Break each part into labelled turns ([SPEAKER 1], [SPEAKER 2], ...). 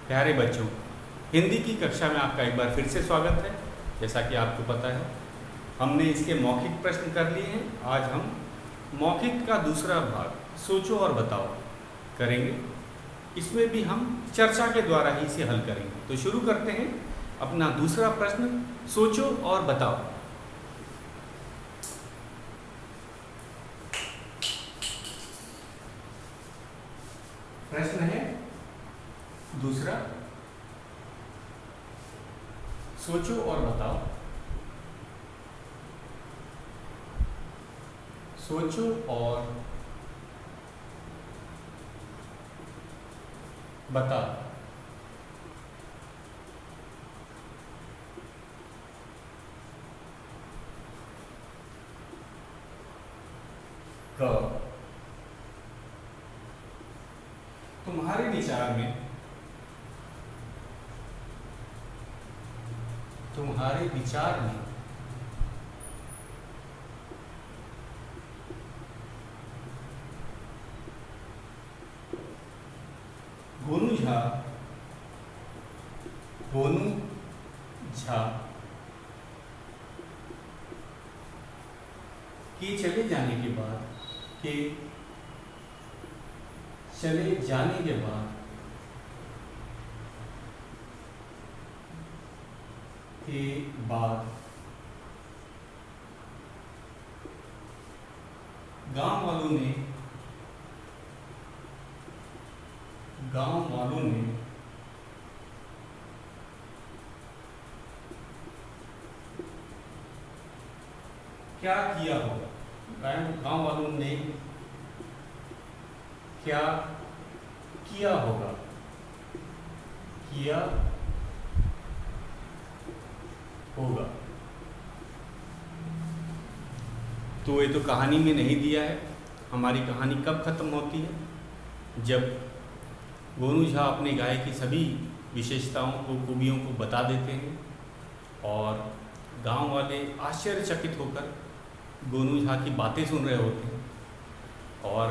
[SPEAKER 1] प्यारे बच्चों, हिंदी की कक्षा में आपका एक बार फिर से स्वागत है। जैसा कि आपको पता है, हमने इसके मौखिक प्रश्न कर लिए हैं। आज हम मौखिक का दूसरा भाग सोचो और बताओ करेंगे। इसमें भी हम चर्चा के द्वारा ही इसे हल करेंगे। तो शुरू करते हैं अपना दूसरा प्रश्न, सोचो और बताओ। प्रश्न है दूसरा, सोचो और बताओ। सोचो और बताओ। क तुम्हारे विचार में, तुम्हारे विचार में गोनू झा के चले जाने के बाद गांव वालों ने क्या किया होगा। गांव वालों ने क्या किया होगा। तो ये तो कहानी में नहीं दिया है। हमारी कहानी कब खत्म होती है? जब गोनू झा अपने गाय की सभी विशेषताओं को, खूबियों को बता देते हैं और गांव वाले आश्चर्यचकित होकर गोनू झा की बातें सुन रहे होते हैं। और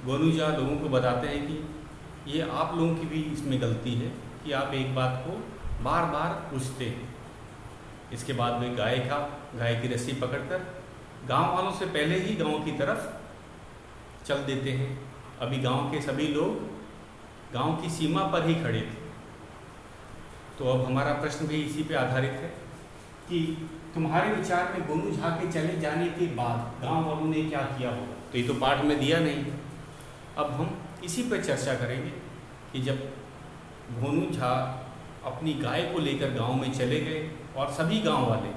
[SPEAKER 1] गोनू झा लोगों को बताते हैं कि ये आप लोगों की भी इसमें गलती है कि आप एक बात को बार बार पूछते हैं। इसके बाद वे गाय की रस्सी पकड़कर गांव वालों से पहले ही गांव की तरफ चल देते हैं। अभी गांव के सभी लोग गांव की सीमा पर ही खड़े थे। तो अब हमारा प्रश्न भी इसी पे आधारित है कि तुम्हारे विचार में गोनू झा के चले जाने के बाद गांव वालों ने क्या किया होगा। तो ये तो पाठ में दिया नहीं है। अब हम इसी पर चर्चा करेंगे कि जब गोनू झा अपनी गाय को लेकर गांव में चले गए और सभी गांव वाले,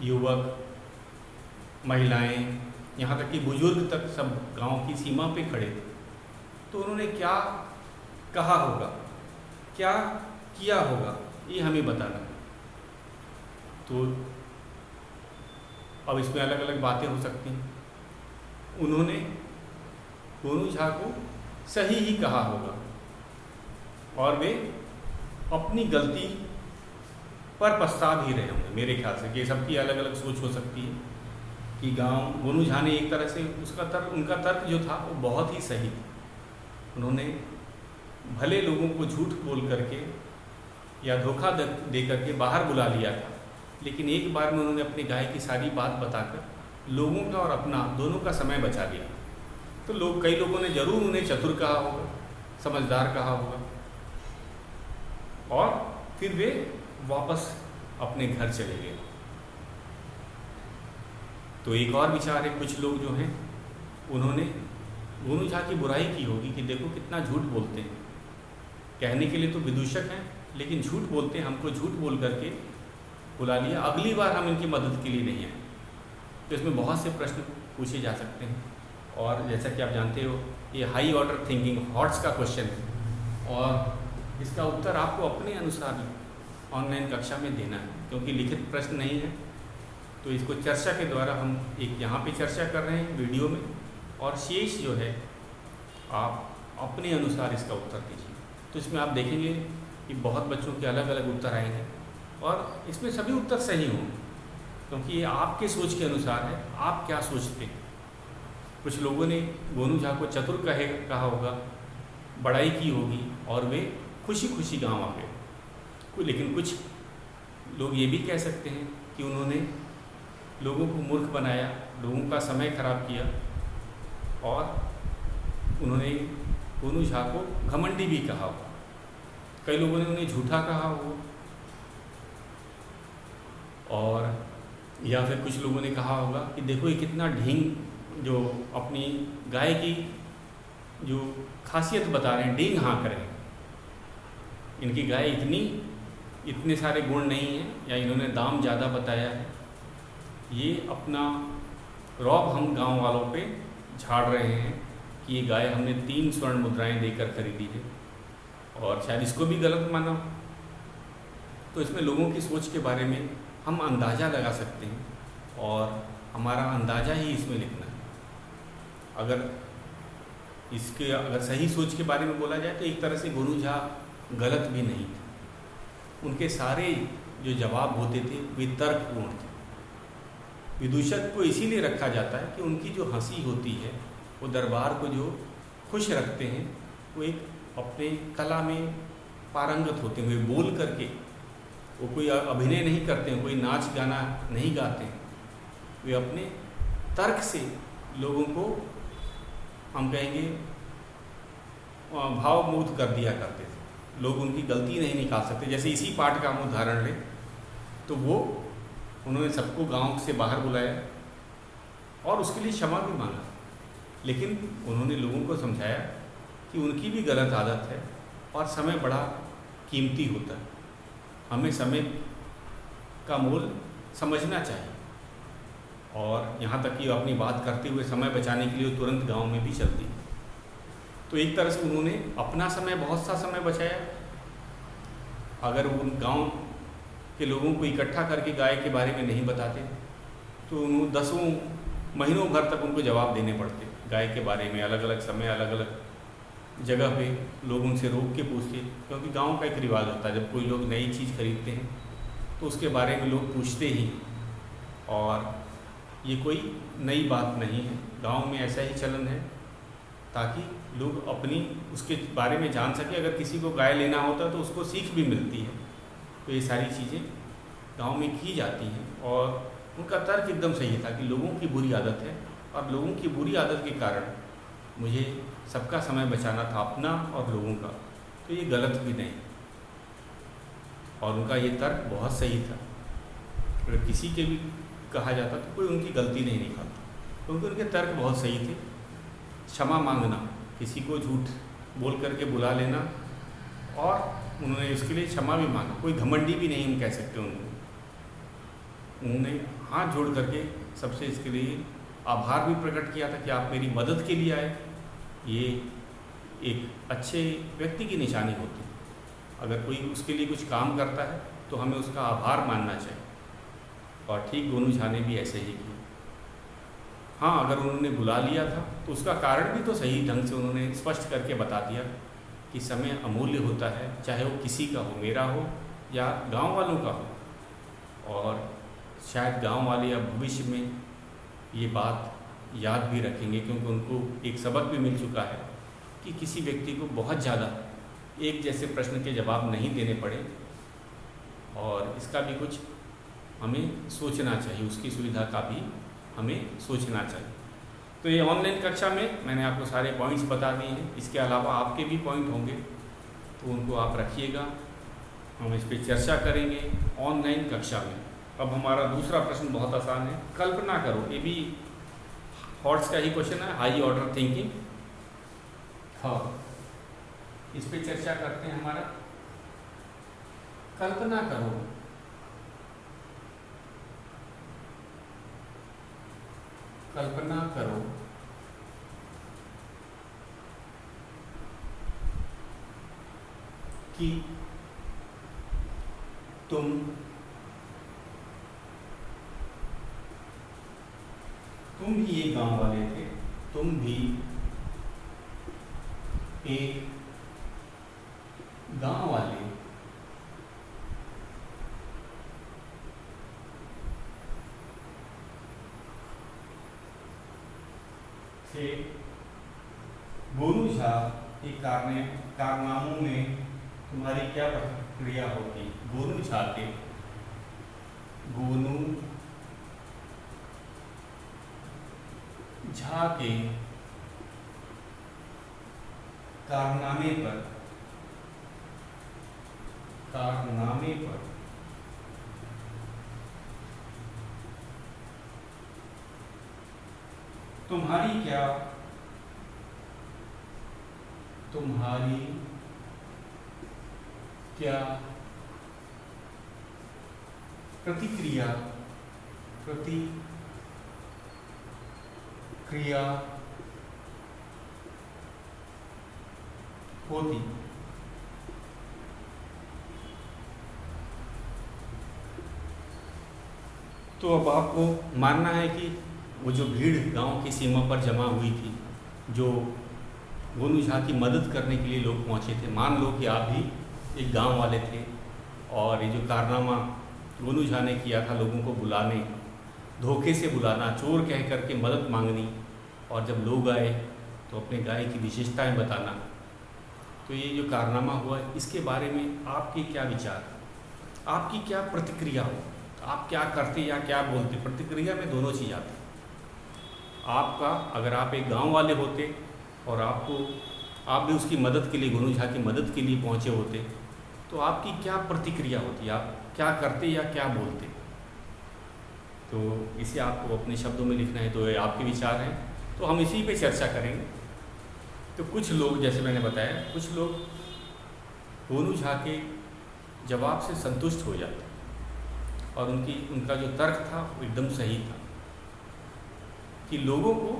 [SPEAKER 1] युवक, महिलाएं, यहाँ तक कि बुजुर्ग तक सब गांव की सीमा पे खड़े थे, तो उन्होंने क्या कहा होगा, क्या किया होगा, ये हमें बताना है। तो अब इसमें अलग अलग बातें हो सकती हैं। उन्होंने गोनू झा को सही ही कहा होगा और वे अपनी गलती पर पछता भी रहे होंगे। मेरे ख्याल से कि सबकी अलग अलग सोच हो सकती है कि गोनू झा ने एक तरह से उनका तर्क जो था वो बहुत ही सही था। उन्होंने भले लोगों को झूठ बोल करके या धोखा दे करके बाहर बुला लिया था, लेकिन एक बार में उन्होंने अपनी गाय की सारी बात बताकर लोगों का और अपना दोनों का समय बचा लिया। तो कई लोगों ने जरूर उन्हें चतुर कहा होगा, समझदार कहा होगा और फिर वे वापस अपने घर चले गए। तो एक और विचार है, कुछ लोग जो हैं उन्होंने गोनू झा की बुराई की होगी कि देखो कितना झूठ बोलते हैं। कहने के लिए तो विदूषक हैं, लेकिन झूठ बोलते हैं, हमको झूठ बोल करके बुला लिया, अगली बार हम इनकी मदद के लिए नहीं आए। तो इसमें बहुत से प्रश्न पूछे जा सकते हैं और जैसा कि आप जानते हो ये हाई ऑर्डर थिंकिंग, हॉट्स का क्वेश्चन है और इसका उत्तर आपको अपने अनुसार ऑनलाइन कक्षा में देना है, क्योंकि लिखित प्रश्न नहीं है। तो इसको चर्चा के द्वारा हम एक यहाँ पे चर्चा कर रहे हैं वीडियो में, और शेष जो है आप अपने अनुसार इसका उत्तर दीजिए। तो इसमें आप देखेंगे कि बहुत बच्चों के अलग अलग उत्तर आएंगे और इसमें सभी उत्तर सही होंगे, क्योंकि ये आपके सोच के अनुसार है, आप क्या सोचते हैं। कुछ लोगों ने गोनू झा को चतुर कहा होगा, बड़ाई की होगी और वे खुशी खुशी गांव आ गए। लेकिन कुछ लोग ये भी कह सकते हैं कि उन्होंने लोगों को मूर्ख बनाया, लोगों का समय खराब किया और उन्होंने गोनू झा को घमंडी भी कहा होगा। कई लोगों ने उन्हें झूठा कहा हो, और या फिर कुछ लोगों ने कहा होगा कि देखो ये कितना ढींग, जो अपनी गाय की जो खासियत बता रहे हैं, ढींग हाँक रहे हैं, इनकी गाय इतने सारे गुण नहीं हैं, या इन्होंने दाम ज़्यादा बताया है। ये अपना रौब हम गांव वालों पे झाड़ रहे हैं कि ये गाय हमने 3 स्वर्ण मुद्राएं देकर खरीदी है, और शायद इसको भी गलत माना। तो इसमें लोगों की सोच के बारे में हम अंदाज़ा लगा सकते हैं, और हमारा अंदाज़ा ही इसमें लिखना है। अगर सही सोच के बारे में बोला जाए तो एक तरह से गोनू झा गलत भी नहीं थे। उनके सारे जो जवाब होते थे वे तर्कपूर्ण थे। विदूषक को इसीलिए रखा जाता है कि उनकी जो हंसी होती है, वो दरबार को जो खुश रखते हैं, वो एक अपने कला में पारंगत होते हैं। वे बोल करके, वो कोई अभिनय नहीं करते हैं, कोई नाच गाना नहीं गाते हैं, वे अपने तर्क से लोगों को, हम कहेंगे, भावमुग्ध कर दिया करते थे। लोग उनकी गलती नहीं निकाल सकते। जैसे इसी पाठ का हम उदाहरण लें तो उन्होंने सबको गांव से बाहर बुलाया और उसके लिए क्षमा भी मांगा, लेकिन उन्होंने लोगों को समझाया कि उनकी भी गलत आदत है और समय बड़ा कीमती होता है, हमें समय का मोल समझना चाहिए। और यहाँ तक कि अपनी बात करते हुए समय बचाने के लिए तुरंत गांव में भी चलती है। तो एक तरह से उन्होंने अपना समय, बहुत सा समय बचाया। अगर उन गांव के लोगों को इकट्ठा करके गाय के बारे में नहीं बताते तो उन्होंने 10 महीनों भर तक उनको जवाब देने पड़ते गाय के बारे में। अलग अलग समय, अलग अलग जगह पे लोग उनसे रोक के पूछते, क्योंकि गांव का एक रिवाज होता है, जब कोई लोग नई चीज़ खरीदते हैं तो उसके बारे में लोग पूछते ही। और ये कोई नई बात नहीं है, गांव में ऐसा ही चलन है, ताकि लोग अपनी उसके बारे में जान सके। अगर किसी को गाय लेना होता है तो उसको सीख भी मिलती है। तो ये सारी चीज़ें गांव में की जाती हैं, और उनका तर्क एकदम सही था कि लोगों की बुरी आदत है, और लोगों की बुरी आदत के कारण मुझे सबका समय बचाना था, अपना और लोगों का। तो ये गलत भी नहीं, और उनका ये तर्क बहुत सही था। अगर किसी के भी कहा जाता तो कोई उनकी गलती नहीं निकालता, क्योंकि उनके तर्क बहुत सही थे। क्षमा मांगना, किसी को झूठ बोल करके बुला लेना, और उन्होंने इसके लिए क्षमा भी मांगा। कोई घमंडी भी नहीं हम कह सकते उनको। उन्होंने हाथ जोड़ करके सबसे इसके लिए आभार भी प्रकट किया था कि आप मेरी मदद के लिए आए। ये एक अच्छे व्यक्ति की निशानी होती है। अगर कोई उसके लिए कुछ काम करता है तो हमें उसका आभार मानना चाहिए, और ठीक गोनू झा ने भी ऐसे ही किया। हाँ, अगर उन्होंने बुला लिया था तो उसका कारण भी तो सही ढंग से उन्होंने स्पष्ट करके बता दिया कि समय अमूल्य होता है, चाहे वो किसी का हो, मेरा हो या गांव वालों का हो। और शायद गांव वाले अब भविष्य में ये बात याद भी रखेंगे, क्योंकि उनको एक सबक भी मिल चुका है कि किसी व्यक्ति को बहुत ज़्यादा एक जैसे प्रश्न के जवाब नहीं देने पड़े, और इसका भी कुछ हमें सोचना चाहिए, उसकी सुविधा का भी हमें सोचना चाहिए। तो ये ऑनलाइन कक्षा में मैंने आपको सारे पॉइंट्स बता दिए हैं। इसके अलावा आपके भी पॉइंट होंगे तो उनको आप रखिएगा, हम इस पर चर्चा करेंगे ऑनलाइन कक्षा में। अब हमारा दूसरा प्रश्न बहुत आसान है, कल्पना करो। ये भी हॉट्स का ही क्वेश्चन है, हाई ऑर्डर थिंकिंग। हाँ, इस पे चर्चा करते हैं। हमारा कल्पना करो, कल्पना करो कि तुम भी ये गांव वाले थे, तुम भी एक गांव वाले थे। गोनू झा कि कारनामों में तुम्हारी क्या प्रतिक्रिया होती? गोनू झा के कारनामे पर तुम्हारी क्या प्रतिक्रिया होती? तो अब आपको मानना है कि वो जो भीड़ गांव की सीमा पर जमा हुई थी, जो गोनू झा की मदद करने के लिए लोग पहुंचे थे, मान लो कि आप भी एक गांव वाले थे और ये जो कारनामा गोनू झा ने किया था, लोगों को बुलाने, धोखे से बुलाना, चोर कह करके मदद मांगनी, और जब लोग आए तो अपने गाय की विशेषताएं बताना, तो ये जो कारनामा हुआ, इसके बारे में आपके क्या विचार, आपकी क्या प्रतिक्रिया हो? आप क्या करते या क्या बोलते? प्रतिक्रिया में दोनों चीज़ आती। आपका, अगर आप एक गांव वाले होते और आप भी उसकी मदद के लिए, गोनू झा की मदद के लिए पहुंचे होते, तो आपकी क्या प्रतिक्रिया होती? आप क्या करते या क्या बोलते? तो इसे आपको अपने शब्दों में लिखना है, तो ये आपके विचार हैं, तो हम इसी पे चर्चा करेंगे। तो कुछ लोग, जैसे मैंने बताया, कुछ लोग गोनू झा के जवाब से संतुष्ट हो जाते और उनका जो तर्क था वो एकदम सही था कि लोगों को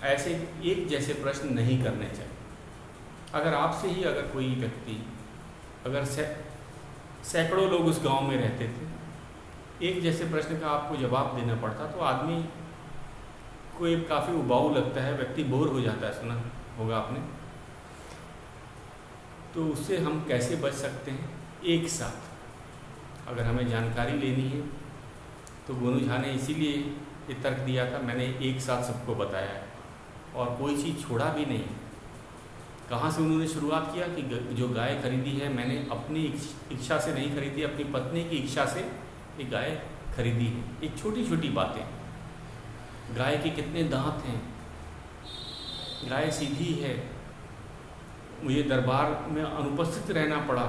[SPEAKER 1] ऐसे एक जैसे प्रश्न नहीं करने चाहिए। अगर आपसे ही अगर कोई व्यक्ति, अगर सैकड़ों लोग उस गांव में रहते थे, एक जैसे प्रश्न का आपको जवाब देना पड़ता, तो आदमी को एक काफ़ी उबाऊ लगता है, व्यक्ति बोर हो जाता है, सुना होगा आपने। तो उससे हम कैसे बच सकते हैं? एक साथ अगर हमें जानकारी लेनी है, तो गोनू झा ने इसीलिए ये तर्क दिया था, मैंने एक साथ सबको बताया है और कोई चीज़ छोड़ा भी नहीं। कहाँ से उन्होंने शुरुआत किया कि जो गाय खरीदी है मैंने अपनी इच्छा से नहीं खरीदी, अपनी पत्नी की इच्छा से ये गाय खरीदी है। एक छोटी छोटी बातें, गाय के कितने दांत हैं, गाय सीधी है, मुझे दरबार में अनुपस्थित रहना पड़ा,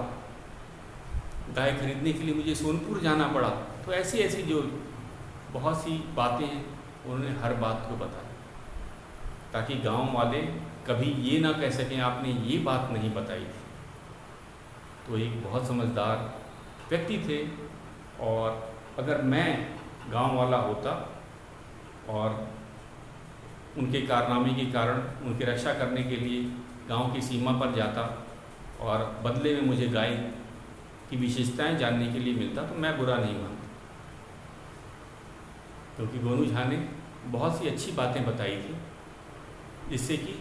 [SPEAKER 1] गाय खरीदने के लिए मुझे सोनपुर जाना पड़ा। तो ऐसी ऐसी जो बहुत सी बातें हैं, उन्होंने हर बात को बताया ताकि गांव वाले कभी ये ना कह सकें आपने ये बात नहीं बताई थी। तो एक बहुत समझदार व्यक्ति थे, और अगर मैं गांव वाला होता और उनके कारनामे के कारण उनकी रक्षा करने के लिए गांव की सीमा पर जाता और बदले में मुझे गाय की विशेषताएं जानने के लिए मिलता, तो मैं बुरा नहीं मानता, क्योंकि गोनू झा ने बहुत सी अच्छी बातें बताई थी, जिससे कि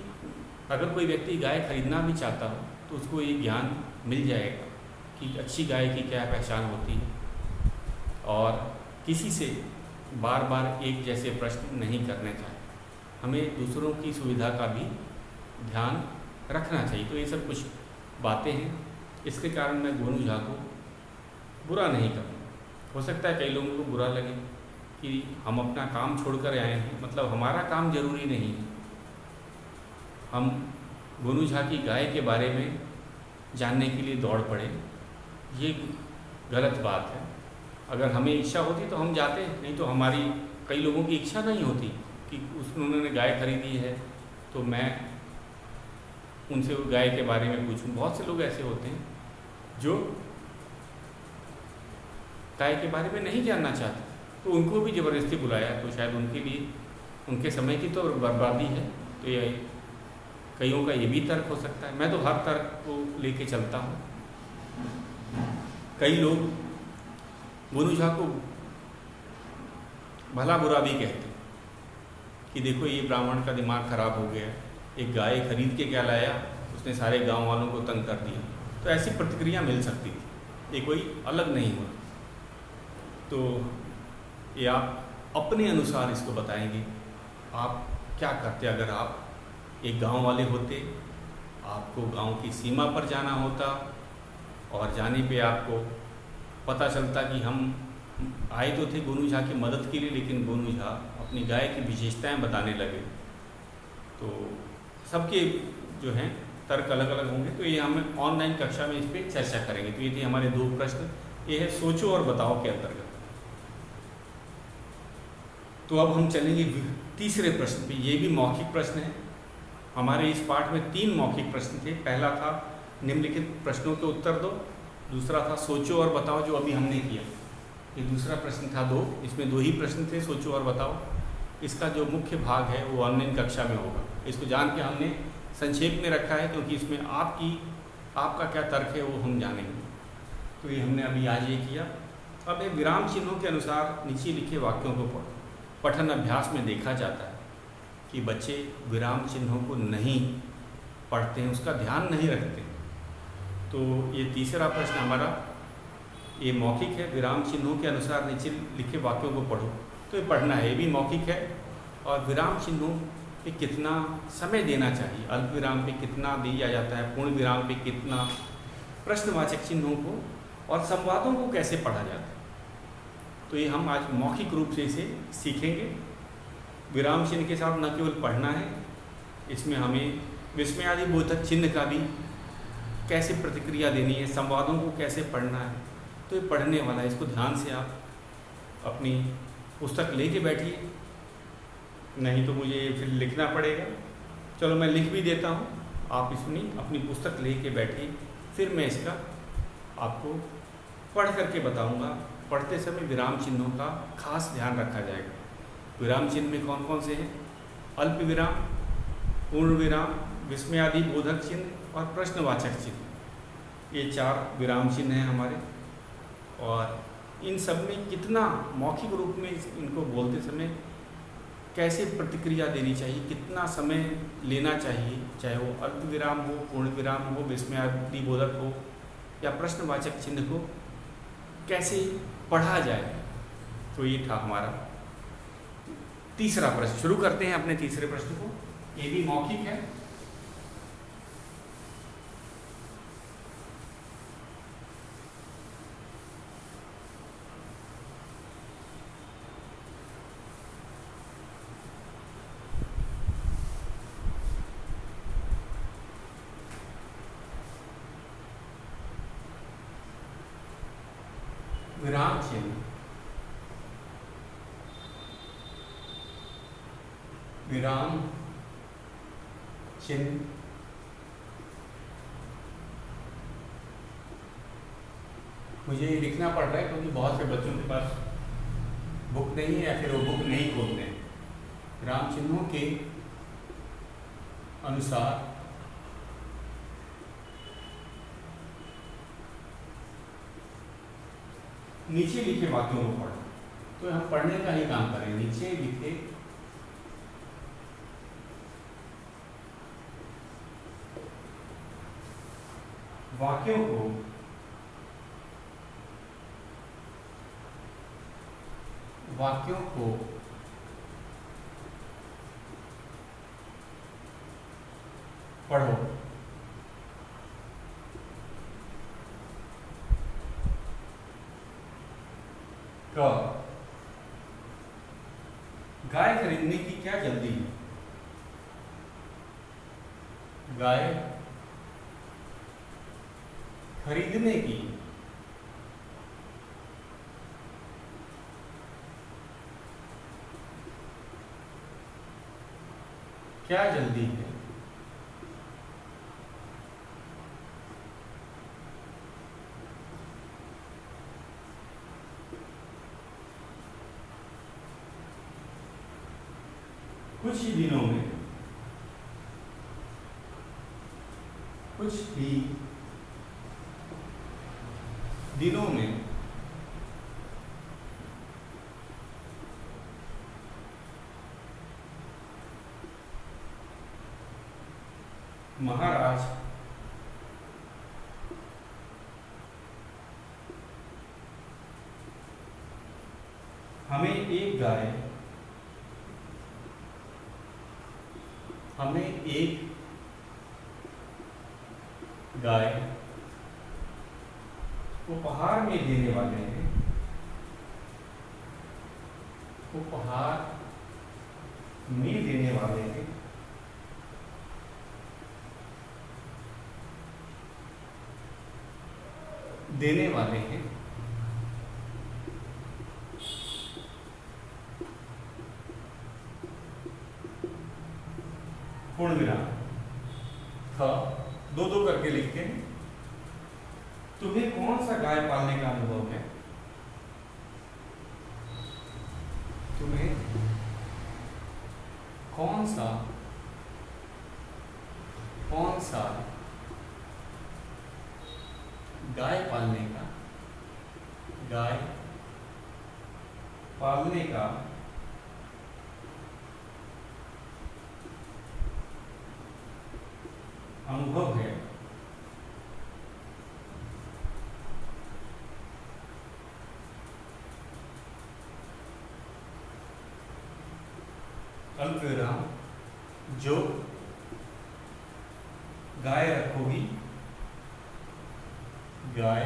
[SPEAKER 1] अगर कोई व्यक्ति गाय खरीदना भी चाहता हो तो उसको ये ज्ञान मिल जाएगा कि अच्छी गाय की क्या पहचान होती है, और किसी से बार बार एक जैसे प्रश्न नहीं करने चाहिए। हमें दूसरों की सुविधा का भी ध्यान रखना चाहिए। तो ये सब कुछ बातें हैं, इसके कारण मैं गोनू झा को बुरा नहीं करूँगा। हो सकता है कई लोगों को बुरा लगे कि हम अपना काम छोड़कर आए हैं, मतलब हमारा काम जरूरी नहीं है, हम गोनू झा की गाय के बारे में जानने के लिए दौड़ पड़े, ये गलत बात है। अगर हमें इच्छा होती तो हम जाते, नहीं तो हमारी कई लोगों की इच्छा नहीं होती कि उन्होंने गाय खरीदी है तो मैं उनसे गाय के बारे में पूछूं। बहुत से लोग ऐसे होते हैं जो गाय के बारे में नहीं जानना चाहते, तो उनको भी ज़बरदस्ती बुलाया, तो शायद उनके लिए उनके समय की तो बर्बादी है। तो ये कईयों का ये भी तर्क हो सकता है। मैं तो हर तर्क को लेके चलता हूँ। कई लोग गोनू झा को भला बुरा भी कहते कि देखो ये ब्राह्मण का दिमाग खराब हो गया, एक गाय खरीद के क्या लाया, उसने सारे गांव वालों को तंग कर दिया। तो ऐसी प्रतिक्रिया मिल सकती थी, ये कोई अलग नहीं हुआ। तो ये आप अपने अनुसार इसको बताएंगे, आप क्या करते अगर आप एक गांव वाले होते, आपको गांव की सीमा पर जाना होता और जाने पे आपको पता चलता कि हम आए तो थे गोनू झा की मदद के लिए, लेकिन गोनू झा अपनी गाय की विशेषताएं बताने लगे। तो सबके जो हैं तर्क अलग अलग होंगे, तो ये हम ऑनलाइन कक्षा में इस पर चर्चा करेंगे। तो ये थे हमारे 2 प्रश्न, ये है सोचो और बताओ के अंतर्गत। तो अब हम चलेंगे तीसरे प्रश्न पे। ये भी मौखिक प्रश्न है। हमारे इस पाठ में 3 मौखिक प्रश्न थे। पहला था निम्नलिखित प्रश्नों के उत्तर दो, दूसरा था सोचो और बताओ जो अभी हमने किया, ये दूसरा प्रश्न था 2, इसमें 2 ही प्रश्न थे, सोचो और बताओ। इसका जो मुख्य भाग है वो ऑनलाइन कक्षा में होगा। इसको जान के हमने संक्षेप में रखा है, क्योंकि इसमें आपका क्या तर्क है वो हम जानेंगे। तो ये हमने अभी आज ये किया। अब ये विराम चिन्हों के अनुसार नीचे लिखे वाक्यों को पढ़ो। पठन अभ्यास में देखा जाता है कि बच्चे विराम चिन्हों को नहीं पढ़ते हैं, उसका ध्यान नहीं रखते। तो ये तीसरा प्रश्न हमारा ये मौखिक है, विराम चिन्हों के अनुसार नीचे लिखे वाक्यों को पढ़ो। तो ये पढ़ना है, ये भी मौखिक है। और विराम चिन्हों पे कितना समय देना चाहिए, अल्प विराम पे कितना दिया जाता है, पूर्ण विराम पे कितना, प्रश्नवाचक चिन्हों को और संवादों को कैसे पढ़ा जाता है, तो ये हम आज मौखिक रूप से इसे सीखेंगे। विराम चिन्ह के साथ न केवल पढ़ना है, इसमें हमें विस्मयादिबोधक चिन्ह का भी कैसे प्रतिक्रिया देनी है, संवादों को कैसे पढ़ना है, तो ये पढ़ने वाला है। इसको ध्यान से आप अपनी पुस्तक लेके बैठिए, नहीं तो मुझे फिर लिखना पड़ेगा। चलो मैं लिख भी देता हूँ, आप अपनी पुस्तक लेके बैठिए, फिर मैं इसका आपको पढ़ करके बताऊँगा। पढ़ते समय विराम चिन्हों का खास ध्यान रखा जाएगा। विराम चिन्ह में कौन कौन से हैं? अल्प विराम, पूर्ण विराम, विस्मयादिबोधक चिन्ह और प्रश्नवाचक चिन्ह। ये 4 विराम चिन्ह हैं हमारे। और इन सब में कितना मौखिक रूप में इनको बोलते समय कैसे प्रतिक्रिया देनी चाहिए, कितना समय लेना चाहिए, चाहे वो अल्प विराम हो, पूर्ण विराम हो, विस्मयादिबोधक हो या प्रश्नवाचक चिन्ह को कैसे पढ़ा जाए। तो ये था हमारा तीसरा प्रश्न। शुरू करते हैं अपने तीसरे प्रश्न को। ये भी मौखिक है। विराम चिन्ह, विराम चिन्ह मुझे लिखना पड़ रहा है क्योंकि बहुत से बच्चों के पास बुक नहीं है या फिर वो बुक नहीं खोलते हैं। विराम चिन्हों के अनुसार नीचे लिखे वाक्यों को पढ़ो। तो हम पढ़ने का ही काम करें। नीचे लिखे वाक्यों को पढ़ो। गाय खरीदने की क्या जल्दी है? गाय खरीदने की क्या जल्दी है? कुछ ही दिनों में, कुछ ही दिनों में महाराज हमें एक गाय हमें एक गाय उपहार में देने वाले हैं, उपहार में देने वाले हैं, देने वाले हैं पूर्ण विराम था। दो दो करके लिखते हैं। तुम्हें कौन सा गाय पालने का अनुभव है? तुम्हें कौन सा गाय पालने का अनुभव है? अल्पविराम जो गाय रखोगी, गाय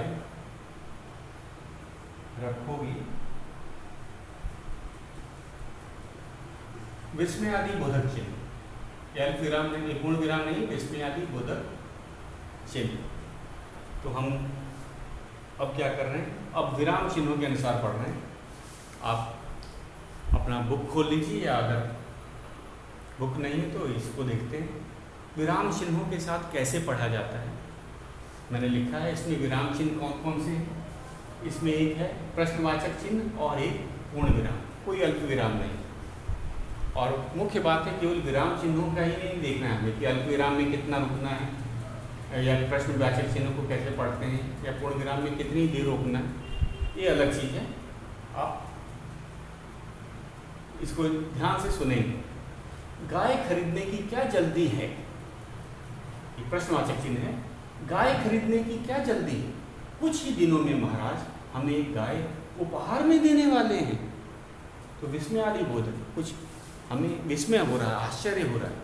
[SPEAKER 1] रखोगी, विस्मय आदि बोधक चिन्ह, अल्प विराम नहीं, पूर्ण विराम नहीं, विस्मय आदि बोधक चिन्ह। तो हम अब क्या कर रहे हैं? अब विराम चिन्हों के अनुसार पढ़ रहे हैं। आप अपना बुक खोल लीजिए, या अगर बुक नहीं है तो इसको देखते हैं। विराम चिन्हों के साथ कैसे पढ़ा जाता है मैंने लिखा है। इसमें विराम चिन्ह कौन कौन से हैं? इसमें एक है प्रश्नवाचक चिन्ह और एक पूर्ण विराम, कोई अल्प विराम नहीं। और मुख्य बात है केवल विराम चिन्हों का ही नहीं देखना है हमें कि अल्प विराम में कितना रुकना है, या प्रश्नवाचक चिन्हों को कैसे पढ़ते हैं, या पूर्ण विराम में कितनी देर रोकना है, ये अलग चीज़ है। आप इसको ध्यान से सुनेंगे। गाय खरीदने की क्या जल्दी है? ये प्रश्नवाचक चिन्ह है। गाय खरीदने की क्या जल्दी है? कुछ ही दिनों में महाराज हमें एक गाय उपहार में देने वाले हैं। तो विस्मय आदि बोधक, कुछ हमें विस्मय हो रहा है, आश्चर्य हो रहा है,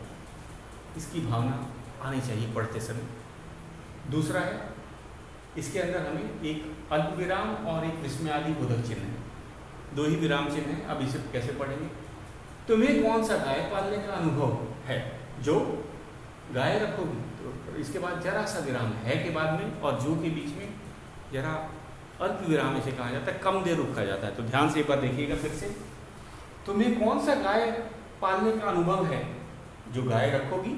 [SPEAKER 1] इसकी भावना आनी चाहिए पढ़ते समय। दूसरा है, इसके अंदर हमें एक अल्प विराम और एक विस्मय आदि बोधक चिन्ह है, दो ही विराम चिन्ह है। अब इसे कैसे पढ़ेंगे? तुम्हें कौन सा गाय पालने का अनुभव है? जो गाय रखोगी। तो इसके बाद जरा सा विराम है के बाद में, और जो के बीच में जरा अल्प विराम इसे कहा जाता है, कम देर रुका जाता है। तो ध्यान से एक बार देखिएगा फिर से। तुम्हें कौन सा गाय पालने का अनुभव है? जो गाय रखोगी,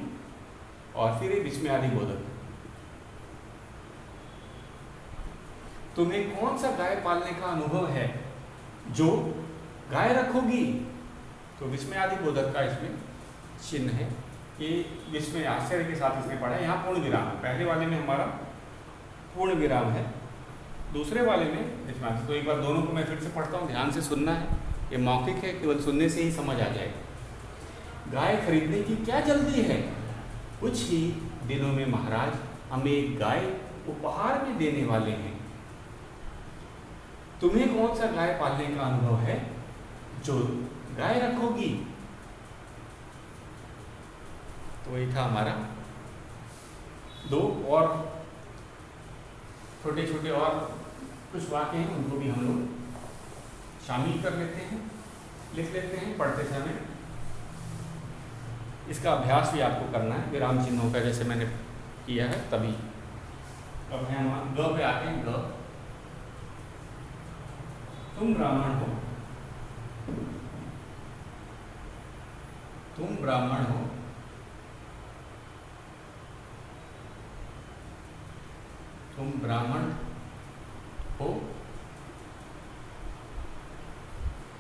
[SPEAKER 1] और फिर एक विस्मय आदि बोधक। तुम्हें कौन सा गाय पालने का अनुभव है? जो गाय रखोगी। तो विस्मय आदि बोधक का इसमें चिन्ह है। ये विस्मय आश्चर्य के साथ इसने पढ़ा है। यहाँ पूर्ण विराम है। पहले वाले में हमारा पूर्ण विराम है, दूसरे वाले में विस्मय। तो एक बार दोनों को मैं फिर से पढ़ता हूँ, ध्यान से सुनना है। ये मौखिक है, केवल सुनने से ही समझ आ जाएगा। गाय खरीदने की क्या जल्दी है? कुछ ही दिनों में महाराज हमें एक गाय उपहार में देने वाले हैं। तुम्हें कौन सा गाय पालने का अनुभव है? जो गाय रखोगी। तो ये था हमारा दो, और छोटे छोटे और कुछ वाक्य हैं, उनको भी हम लोग शामिल कर लेते हैं, लिख लेते हैं पढ़ते समय। इसका अभ्यास भी आपको करना है विराम चिन्हों का, जैसे मैंने किया है तभी। अब है हम ग पे आते हैं। ग, तुम ब्राह्मण हो, तुम ब्राह्मण हो, तुम ब्राह्मण हो,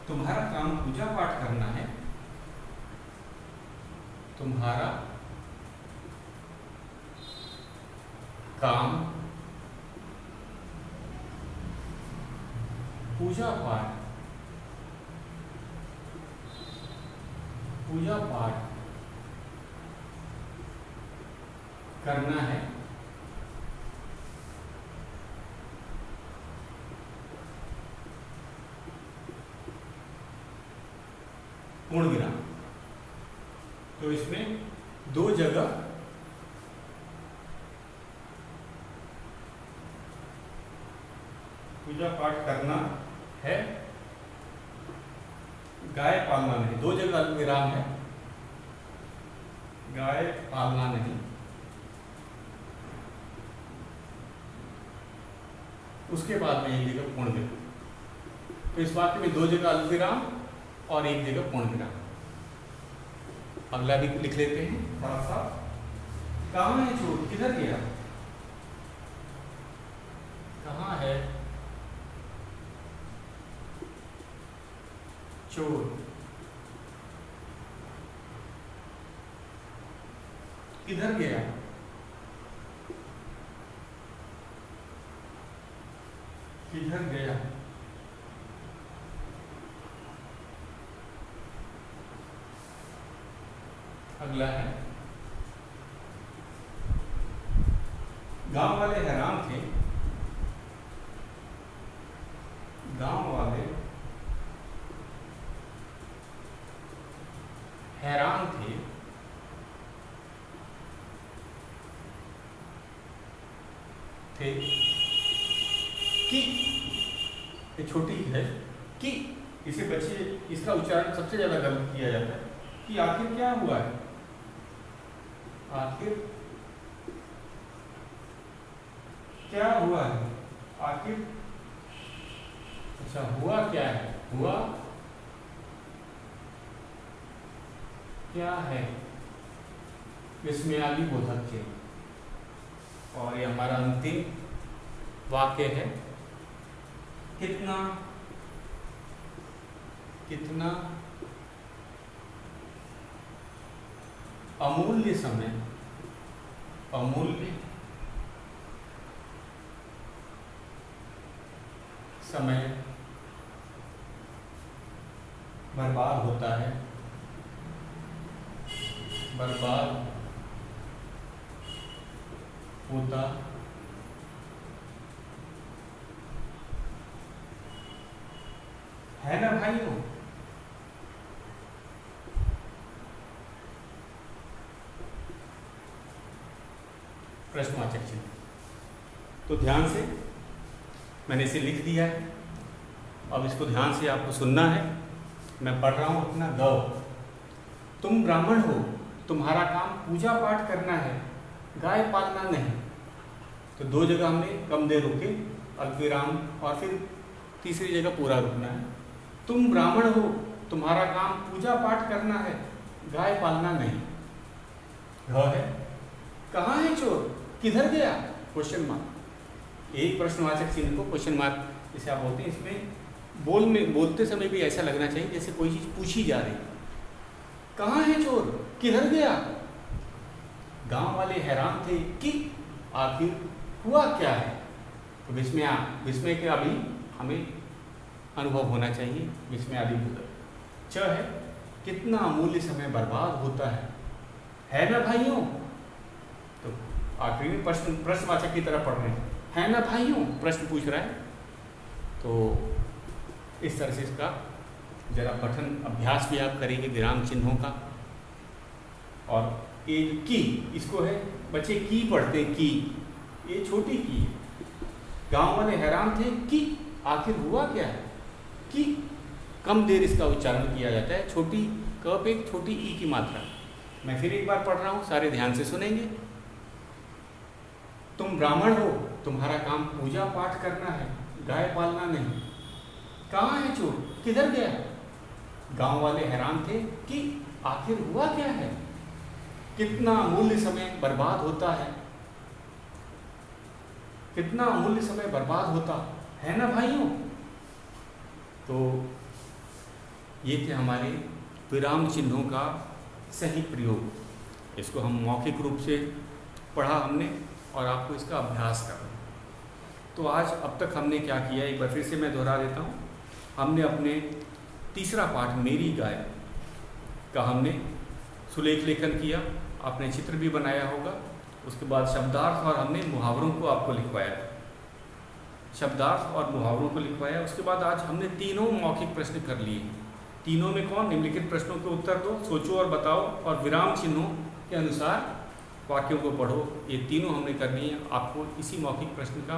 [SPEAKER 1] तुम्हारा काम पूजा पाठ करना है, तुम्हारा काम पूजा पाठ करना है। पूर्ण विराम। तो इसमें दो जगह पूजा पाठ करना है, गाय पालना नहीं। दो जगह अल्पविराम है, गाय पालना नहीं। उसके बाद में एक जगह पूर्ण विराम। तो इस वाक्य में दो जगह अल्पविराम और एक जगह पूर्ण विराम। अगला भी लिख लेते हैं थोड़ा सा। कहाँ है चोर, किधर गया? कहाँ है चोर, किधर गया? किधर गया? अगला है, गांव वाले हैरान थे। गांव वाले हैरान थे कि, ये छोटी है कि, इसे बच्चे इसका उच्चारण सबसे ज्यादा गलत किया जाता है कि आखिर क्या हुआ है, आखिर क्या हुआ है, आखिर अच्छा हुआ क्या है, हुआ क्या है, विस्मयादि बोधक के। और ये हमारा अंतिम वाक्य है, कितना कितना अमूल्य समय, अमूल्य समय बर्बाद होता है, बर्बाद होता है ना भाइयों। प्रश्नवाचक चिन्ह। तो ध्यान से मैंने इसे लिख दिया है, अब इसको ध्यान से आपको सुनना है। मैं पढ़ रहा हूं अपना गौ। तुम ब्राह्मण हो, तुम्हारा काम पूजा पाठ करना है, गाय पालना नहीं। तो दो जगह हमने कम देर रुके, अल्पविराम, और फिर तीसरी जगह पूरा रुकना है। तुम ब्राह्मण हो, तुम्हारा काम पूजा पाठ करना है, गाय पालना नहीं। घ है, कहाँ है चोर, किधर गया, क्वेश्चन मार्क। एक प्रश्नवाचक चिन्ह को क्वेश्चन मार्क जिसे आप बोलते हैं, इसमें बोलते समय भी ऐसा लगना चाहिए जैसे कोई चीज पूछी जा रही। कहाँ है चोर, किधर गया? गांव वाले हैरान थे कि आखिर हुआ क्या है। तो विस्मय के अभी हमें अनुभव होना चाहिए, विस्मय आदि बोधक। च है, कितना अमूल्य समय बर्बाद होता है ना भाइयों। तो आखिरी में प्रश्नवाचक की तरह पढ़ रहे हैं, है ना भाइयों, प्रश्न पूछ रहा है। तो इस तरह से इसका जरा पठन अभ्यास भी आप करेंगे विराम चिन्हों का। और एक की, इसको है बच्चे की पढ़ते हैं, की, ये छोटी की। गांव वाले हैरान थे कि आखिर हुआ क्या है, कि कम देर इसका उच्चारण किया जाता है, छोटी क पे छोटी ई की मात्रा। मैं फिर एक बार पढ़ रहा हूँ, सारे ध्यान से सुनेंगे। तुम ब्राह्मण हो, तुम्हारा काम पूजा पाठ करना है, गाय पालना नहीं। कहाँ है चोर, किधर गया? गांव वाले हैरान थे कि आखिर हुआ क्या है, कितना अमूल्य समय बर्बाद होता है, कितना अमूल्य समय बर्बाद होता है ना भाइयों। तो ये थे हमारे विराम चिन्हों का सही प्रयोग। इसको हम मौखिक रूप से पढ़ा हमने और आपको इसका अभ्यास करना। तो आज अब तक हमने क्या किया, एक बार फिर से मैं दोहरा देता हूँ। हमने अपने तीसरा पाठ मेरी गाय का हमने सुलेख लेखन किया, आपने चित्र भी बनाया होगा। उसके बाद शब्दार्थ और हमने मुहावरों को आपको लिखवाया, शब्दार्थ और मुहावरों को लिखवाया। उसके बाद आज हमने तीनों मौखिक प्रश्न कर लिए। तीनों में कौन, निम्नलिखित प्रश्नों के उत्तर दो, सोचो और बताओ, और विराम चिन्हों के अनुसार वाक्यों को पढ़ो। ये तीनों हमने करनी है, आपको इसी मौखिक प्रश्न का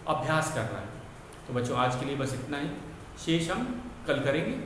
[SPEAKER 1] अभ्यास करना है। तो बच्चों आज के लिए बस इतना ही, शेष हम कल करेंगे।